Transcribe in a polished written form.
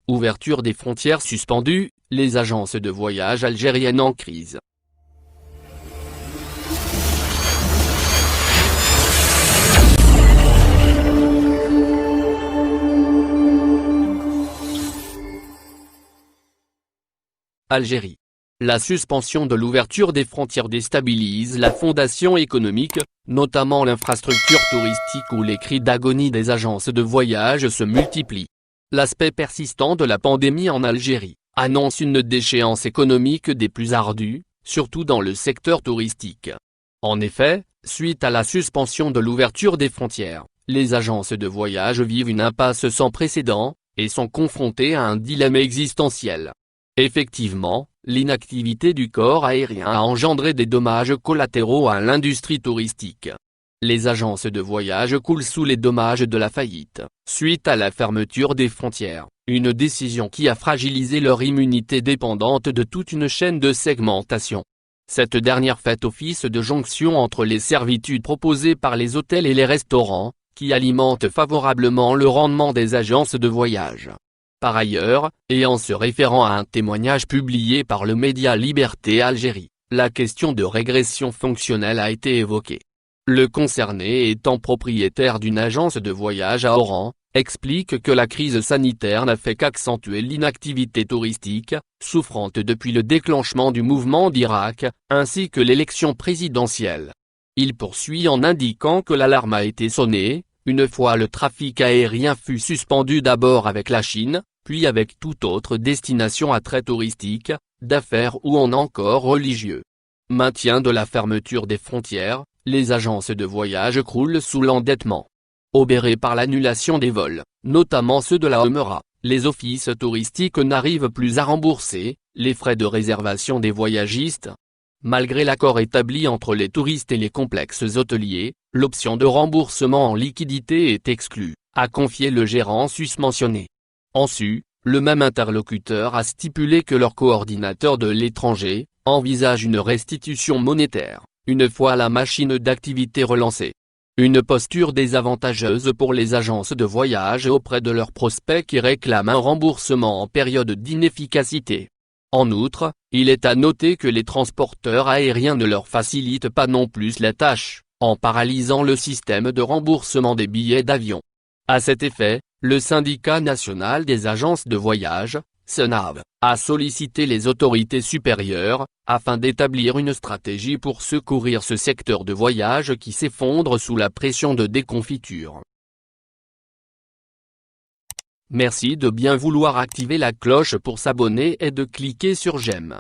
Ouverture des frontières suspendue, les agences de voyage algériennes en crise. Algérie. La suspension de l'ouverture des frontières déstabilise la fondation économique, notamment l'infrastructure touristique où les cris d'agonie des agences de voyage se multiplient. L'aspect persistant de la pandémie en Algérie annonce une déchéance économique des plus ardues, surtout dans le secteur touristique. En effet, suite à la suspension de l'ouverture des frontières, les agences de voyage vivent une impasse sans précédent, et sont confrontées à un dilemme existentiel. Effectivement, l'inactivité du corps aérien a engendré des dommages collatéraux à l'industrie touristique. Les agences de voyage coulent sous les dommages de la faillite, suite à la fermeture des frontières, une décision qui a fragilisé leur immunité dépendante de toute une chaîne de segmentation. Cette dernière fait office de jonction entre les servitudes proposées par les hôtels et les restaurants, qui alimentent favorablement le rendement des agences de voyage. Par ailleurs, et en se référant à un témoignage publié par le média Liberté Algérie, la question de régression fonctionnelle a été évoquée. Le concerné étant propriétaire d'une agence de voyage à Oran, explique que la crise sanitaire n'a fait qu'accentuer l'inactivité touristique, souffrante depuis le déclenchement du mouvement d'Irak, ainsi que l'élection présidentielle. Il poursuit en indiquant que l'alarme a été sonnée, une fois le trafic aérien fut suspendu d'abord avec la Chine, puis avec toute autre destination à trait touristique, d'affaires ou encore religieux. Maintien de la fermeture des frontières, les agences de voyage croulent sous l'endettement. Obérées par l'annulation des vols, notamment ceux de la Omra, les offices touristiques n'arrivent plus à rembourser les frais de réservation des voyagistes. Malgré l'accord établi entre les touristes et les complexes hôteliers, l'option de remboursement en liquidité est exclue, a confié le gérant susmentionné. En sus, le même interlocuteur a stipulé que leur coordinateur de l'étranger envisage une restitution monétaire, une fois la machine d'activité relancée. Une posture désavantageuse pour les agences de voyage auprès de leurs prospects qui réclament un remboursement en période d'inefficacité. En outre, il est à noter que les transporteurs aériens ne leur facilitent pas non plus la tâche, en paralysant le système de remboursement des billets d'avion. À cet effet, le syndicat national des agences de voyage, SNAV, a sollicité les autorités supérieures, afin d'établir une stratégie pour secourir ce secteur de voyage qui s'effondre sous la pression de déconfiture. Merci de bien vouloir activer la cloche pour s'abonner et de cliquer sur j'aime.